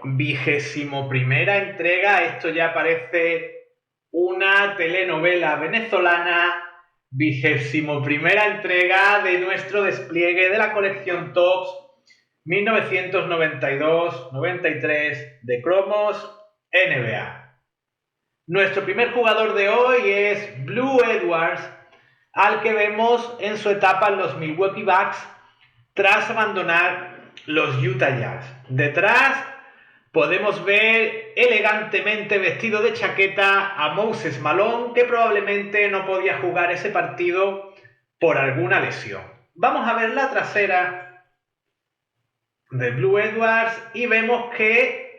21ª entrega, esto ya parece una telenovela venezolana, 21ª entrega de nuestro despliegue de la colección Topps 1992-93 de cromos NBA. Nuestro primer jugador de hoy es Blue Edwards, al que vemos en su etapa en los Milwaukee Bucks tras abandonar los Utah Jazz. Detrás podemos ver elegantemente vestido de chaqueta a Moses Malone, que probablemente no podía jugar ese partido por alguna lesión. Vamos a ver la trasera de Blue Edwards y vemos que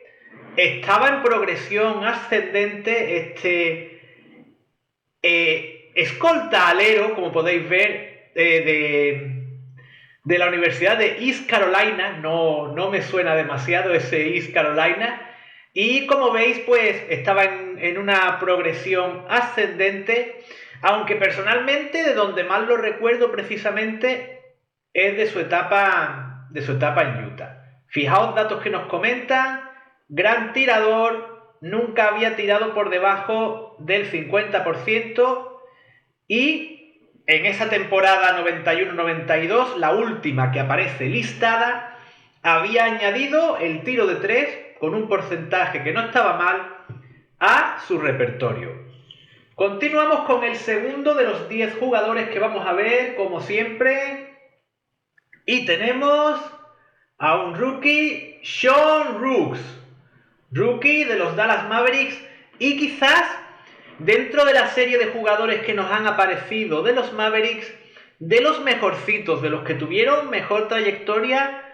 estaba en progresión ascendente escolta alero, como podéis ver, de la Universidad de East Carolina. No me suena demasiado ese East Carolina. Y como veis, pues estaba en una progresión ascendente, aunque personalmente de donde más lo recuerdo precisamente es de su etapa en Utah. Fijaos datos que nos comentan: gran tirador, nunca había tirado por debajo del 50%, y en esa temporada 91-92, la última que aparece listada, había añadido el tiro de 3 con un porcentaje que no estaba mal a su repertorio. Continuamos con el segundo de los 10 jugadores que vamos a ver, como siempre, y tenemos a un rookie, Sean Rooks, rookie de los Dallas Mavericks, y quizás dentro de la serie de jugadores que nos han aparecido de los Mavericks, de los mejorcitos, de los que tuvieron mejor trayectoria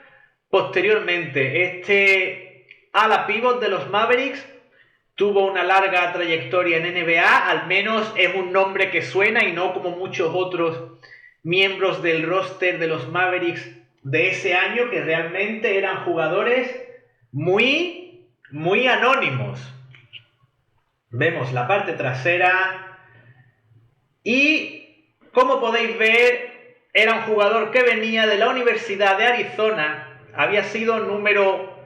posteriormente. Este ala pivot de los Mavericks tuvo una larga trayectoria en NBA, al menos es un nombre que suena, y no como muchos otros miembros del roster de los Mavericks de ese año, que realmente eran jugadores muy anónimos. Vemos la parte trasera y, como podéis ver, era un jugador que venía de la Universidad de Arizona, había sido número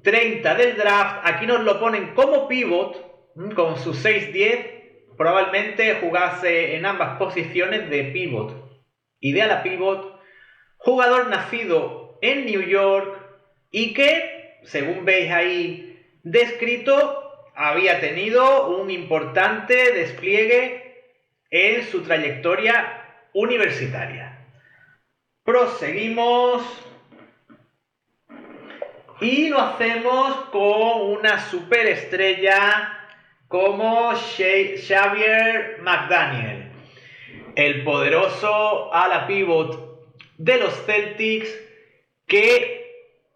30 del draft. Aquí nos lo ponen como pivot, con sus 6'10", probablemente jugase en ambas posiciones de pivot y de ala pivot. Jugador nacido en New York y que, según veis ahí descrito, había tenido un importante despliegue en su trayectoria universitaria. Proseguimos y lo hacemos con una superestrella como Xavier McDaniel, el poderoso ala pivot de los Celtics, que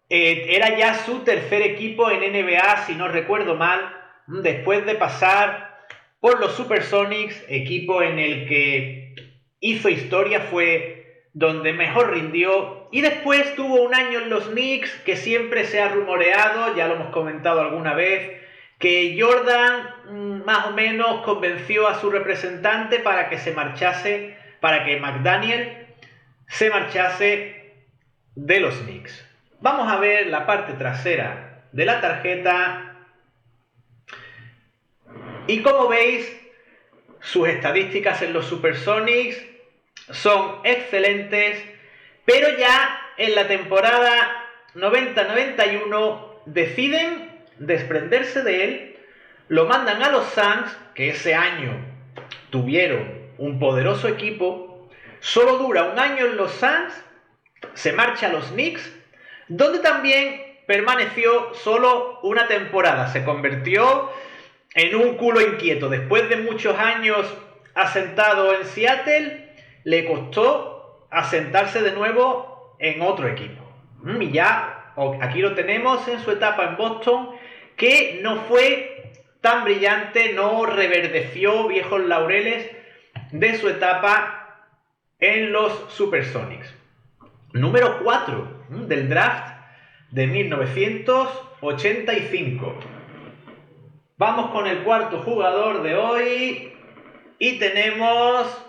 era ya su tercer equipo en NBA, si no recuerdo mal, después de pasar por los Supersonics, equipo en el que hizo historia, fue donde mejor rindió, y después tuvo un año en los Knicks, que siempre se ha rumoreado, ya lo hemos comentado alguna vez, que Jordan más o menos convenció a su representante para que McDaniel se marchase de los Knicks. Vamos a ver la parte trasera de la tarjeta y, como veis, sus estadísticas en los Supersonics son excelentes, pero ya en la temporada 90-91 deciden desprenderse de él, lo mandan a los Suns, que ese año tuvieron un poderoso equipo. Solo dura un año en los Suns, se marcha a los Knicks, donde también permaneció solo una temporada. Se convirtió en un culo inquieto. Después de muchos años asentado en Seattle, le costó asentarse de nuevo en otro equipo. Y ya aquí lo tenemos en su etapa en Boston, que no fue tan brillante, no reverdeció viejos laureles de su etapa en los Supersonics. Número 4 del draft de 1985. Vamos con el cuarto jugador de hoy y tenemos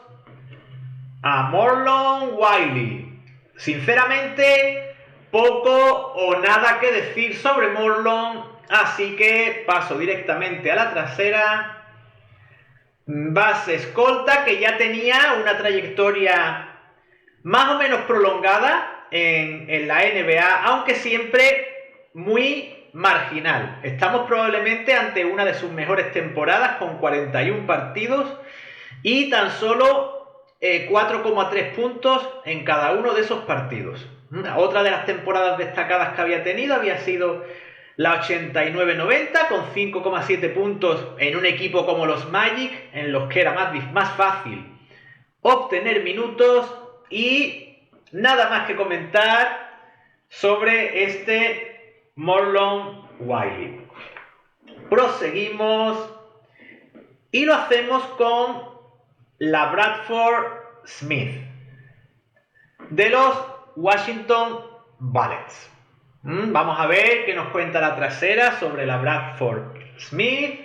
a Marlon Wiley. Sinceramente, poco o nada que decir sobre Morlon, así que paso directamente a la trasera. Base escolta, que ya tenía una trayectoria más o menos prolongada en la NBA, aunque siempre muy marginal. Estamos probablemente ante una de sus mejores temporadas, con 41 partidos y tan solo 4,3 puntos en cada uno de esos partidos. Otra de las temporadas destacadas que había tenido había sido la 89-90, con 5,7 puntos en un equipo como los Magic, en los que era más fácil obtener minutos. Y nada más que comentar sobre este Morlon Wiley. Proseguimos y lo hacemos con la Bradford Smith de los Washington Bullets. Vamos a ver qué nos cuenta la trasera sobre la Bradford Smith.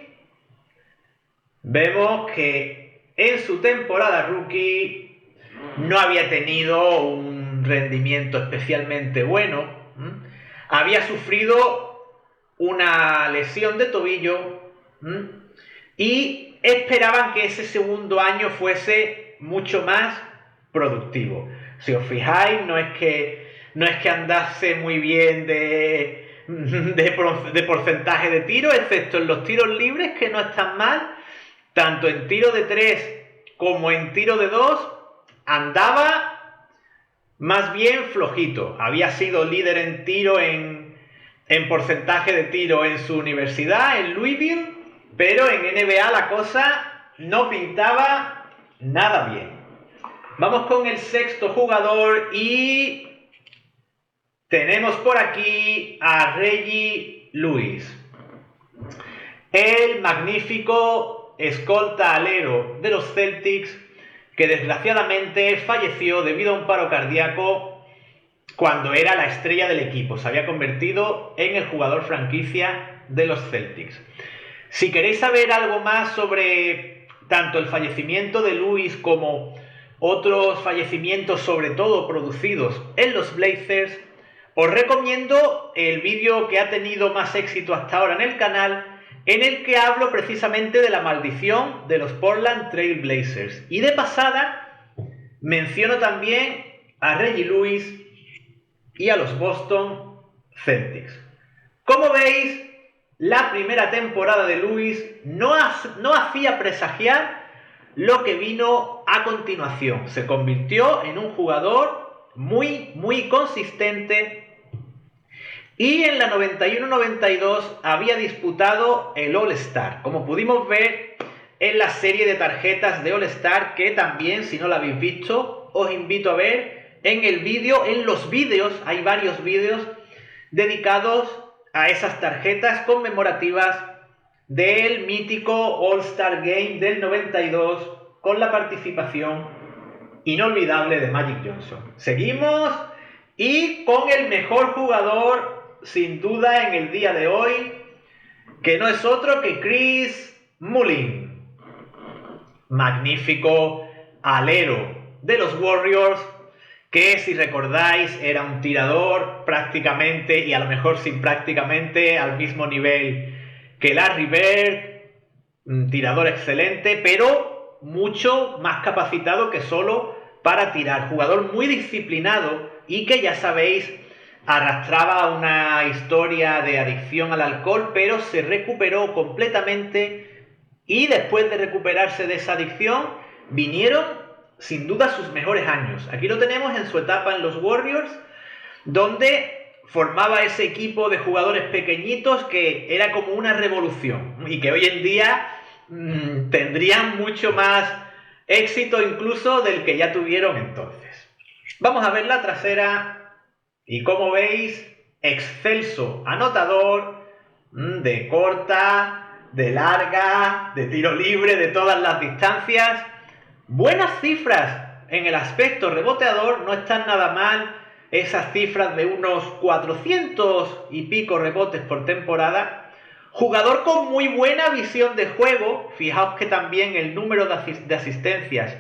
Vemos que en su temporada rookie no había tenido un rendimiento especialmente bueno. Había sufrido una lesión de tobillo y esperaban que ese segundo año fuese mucho más productivo. Si os fijáis, no es que andase muy bien de porcentaje de tiro, excepto en los tiros libres, que no están mal. Tanto en tiro de 3 como en tiro de 2 andaba más bien flojito. Había sido líder en tiro, en porcentaje de tiro en su universidad, en Louisville, pero en NBA la cosa no pintaba nada bien. Vamos con el sexto jugador y tenemos por aquí a Reggie Lewis, el magnífico escolta alero de los Celtics, que desgraciadamente falleció debido a un paro cardíaco cuando era la estrella del equipo. Se había convertido en el jugador franquicia de los Celtics. Si queréis saber algo más sobre tanto el fallecimiento de Lewis como otros fallecimientos, sobre todo producidos en los Blazers, os recomiendo el vídeo que ha tenido más éxito hasta ahora en el canal, en el que hablo precisamente de la maldición de los Portland Trail Blazers. Y de pasada menciono también a Reggie Lewis y a los Boston Celtics. Como veis, la primera temporada de Lewis no hacía presagiar lo que vino a continuación. Se convirtió en un jugador muy consistente. Y en la 91-92 había disputado el All-Star, como pudimos ver en la serie de tarjetas de All-Star, que también, si no la habéis visto, os invito a ver en el vídeo, en los vídeos. Hay varios vídeos dedicados a esas tarjetas conmemorativas del mítico All-Star Game del 92, con la participación inolvidable de Magic Johnson. Seguimos y con el mejor jugador sin duda en el día de hoy, que no es otro que Chris Mullin, magnífico alero de los Warriors, que si recordáis era un tirador prácticamente, y a lo mejor sin prácticamente, al mismo nivel que Larry Bird, un tirador excelente, pero mucho más capacitado que solo para tirar. Jugador muy disciplinado y que, ya sabéis, arrastraba una historia de adicción al alcohol, pero se recuperó completamente, y después de recuperarse de esa adicción vinieron sin duda sus mejores años. Aquí lo tenemos en su etapa en los Warriors, donde formaba ese equipo de jugadores pequeñitos que era como una revolución y que hoy en día tendrían mucho más éxito incluso del que ya tuvieron entonces. Vamos a ver la trasera. Y como veis, excelso anotador de corta, de larga, de tiro libre, de todas las distancias. Buenas cifras en el aspecto reboteador, no están nada mal esas cifras de unos 400 y pico rebotes por temporada. Jugador con muy buena visión de juego, fijaos que también el número de asistencias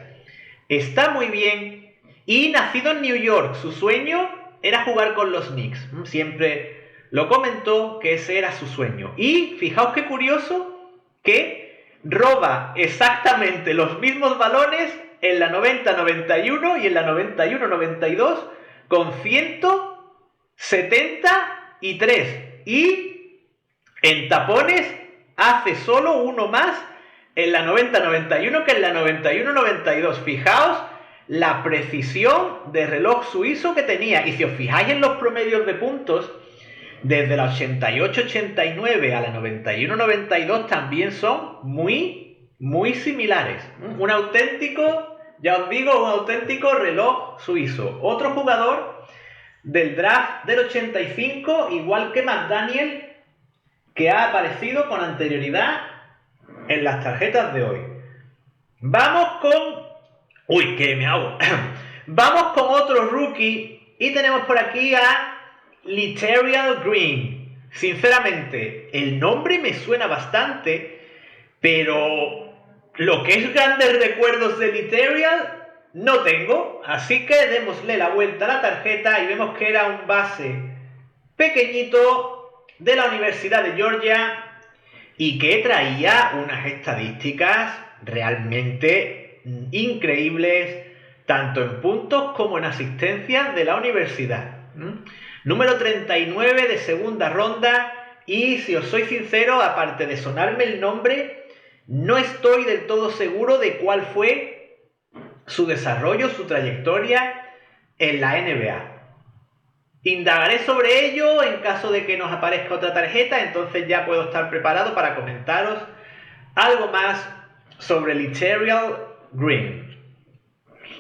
está muy bien. Y nacido en New York, su sueño era jugar con los Knicks. Siempre lo comentó que ese era su sueño. Y fijaos qué curioso que roba exactamente los mismos balones en la 90-91 y en la 91-92 con 173. Y en tapones hace solo uno más en la 90-91 que en la 91-92. Fijaos la precisión de reloj suizo que tenía. Y si os fijáis en los promedios de puntos, desde la 88-89 a la 91-92 también son muy, muy similares. Un auténtico, ya os digo, un auténtico reloj suizo. Otro jugador del draft del 85, igual que McDaniel, que ha aparecido con anterioridad en las tarjetas de hoy. Vamos con... ¡Uy, que me hago! Vamos con otro rookie y tenemos por aquí a Latrell Green. Sinceramente, el nombre me suena bastante, pero lo que es grandes recuerdos de Latrell no tengo, así que démosle la vuelta a la tarjeta y vemos que era un base pequeñito de la Universidad de Georgia y que traía unas estadísticas realmente increíbles, tanto en puntos como en asistencias de la universidad. Número 39 de segunda ronda, y si os soy sincero, aparte de sonarme el nombre, no estoy del todo seguro de cuál fue su desarrollo, su trayectoria en la NBA. Indagaré sobre ello en caso de que nos aparezca otra tarjeta, entonces ya puedo estar preparado para comentaros algo más sobre Latrell Green.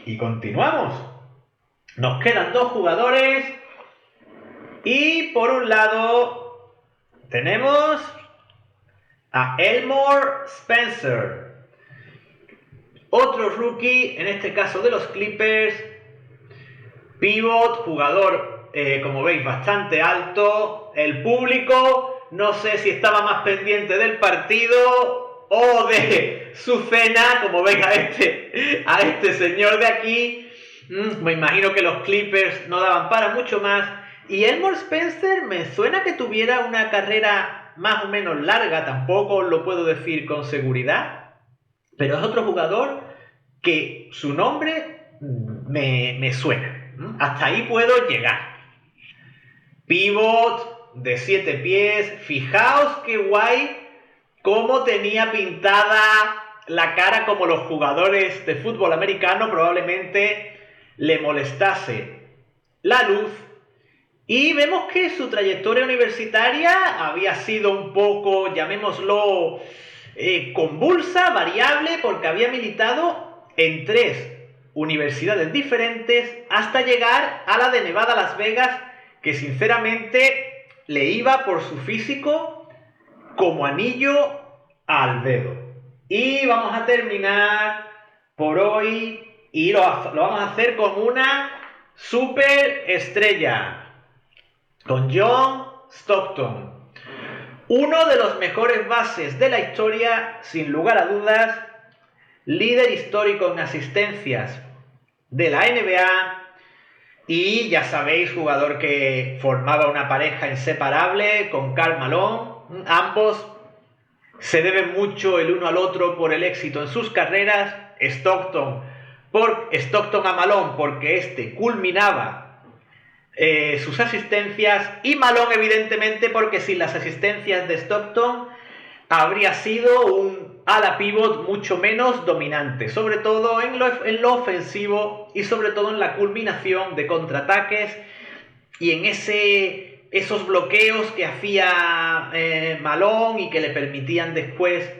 Y continuamos. Nos quedan dos jugadores y por un lado tenemos a Elmore Spencer, otro rookie, en este caso de los Clippers, pivot, jugador, como veis, bastante alto. El público, no sé si estaba más pendiente del partido o de su cena, como veis a este señor de aquí. Me imagino que los Clippers no daban para mucho más. Y Elmore Spencer me suena que tuviera una carrera más o menos larga, tampoco lo puedo decir con seguridad, pero es otro jugador que su nombre me suena. Hasta ahí puedo llegar. Pivot de 7 pies. Fijaos qué guay cómo tenía pintada la cara, como los jugadores de fútbol americano probablemente le molestase la luz. Y vemos que su trayectoria universitaria había sido un poco, llamémoslo, convulsa, variable, porque había militado en 3 universidades diferentes hasta llegar a la de Nevada, Las Vegas, que sinceramente le iba por su físico como anillo al dedo. Y vamos a terminar por hoy y lo vamos a hacer con una super estrella, con John Stockton, uno de los mejores bases de la historia, sin lugar a dudas, líder histórico en asistencias de la NBA y, ya sabéis, jugador que formaba una pareja inseparable con Karl Malone. Ambos se deben mucho el uno al otro por el éxito en sus carreras. Stockton a Malone porque este culminaba sus asistencias, y Malone evidentemente porque sin las asistencias de Stockton habría sido un ala pivot mucho menos dominante, sobre todo en lo ofensivo y sobre todo en la culminación de contraataques y en esos bloqueos que hacía Malone y que le permitían después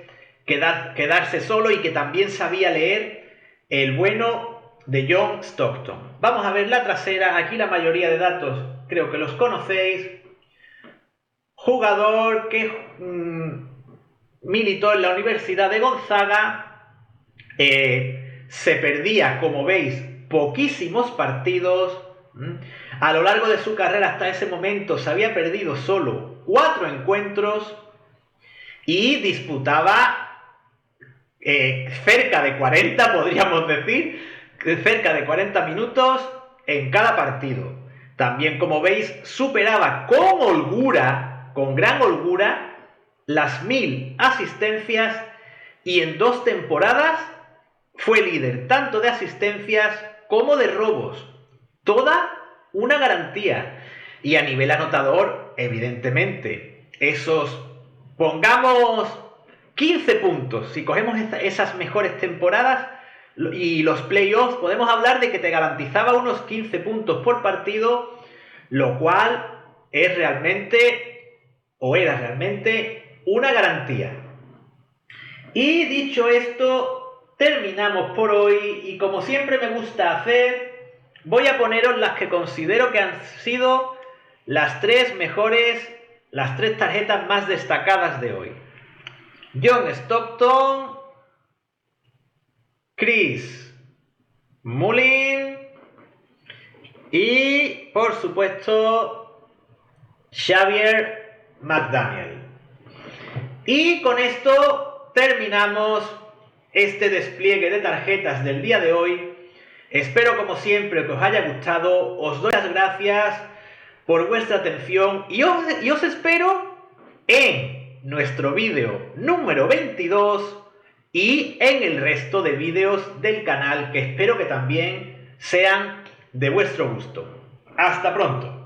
quedarse solo, y que también sabía leer el bueno de John Stockton. Vamos a ver la trasera. Aquí la mayoría de datos creo que los conocéis. Jugador que militó en la Universidad de Gonzaga. Se perdía, como veis, poquísimos partidos. A lo largo de su carrera hasta ese momento se había perdido solo 4 encuentros y disputaba cerca de 40, podríamos decir, cerca de 40 minutos en cada partido. También, como veis, superaba con holgura, con gran holgura, las 1000 asistencias y en 2 temporadas fue líder tanto de asistencias como de robos. Toda una garantía. Y a nivel anotador, evidentemente, pongamos 15 puntos. Si cogemos esas mejores temporadas y los playoffs, podemos hablar de que te garantizaba unos 15 puntos por partido, lo cual es realmente, o era realmente, una garantía. Y dicho esto, terminamos por hoy y como siempre me gusta hacer, voy a poneros las que considero que han sido las 3 mejores, las 3 tarjetas más destacadas de hoy. John Stockton, Chris Mullin y, por supuesto, Xavier McDaniel. Y con esto terminamos este despliegue de tarjetas del día de hoy. Espero, como siempre, que os haya gustado. Os doy las gracias por vuestra atención y os espero en nuestro vídeo número 22 y en el resto de vídeos del canal, que espero que también sean de vuestro gusto. ¡Hasta pronto!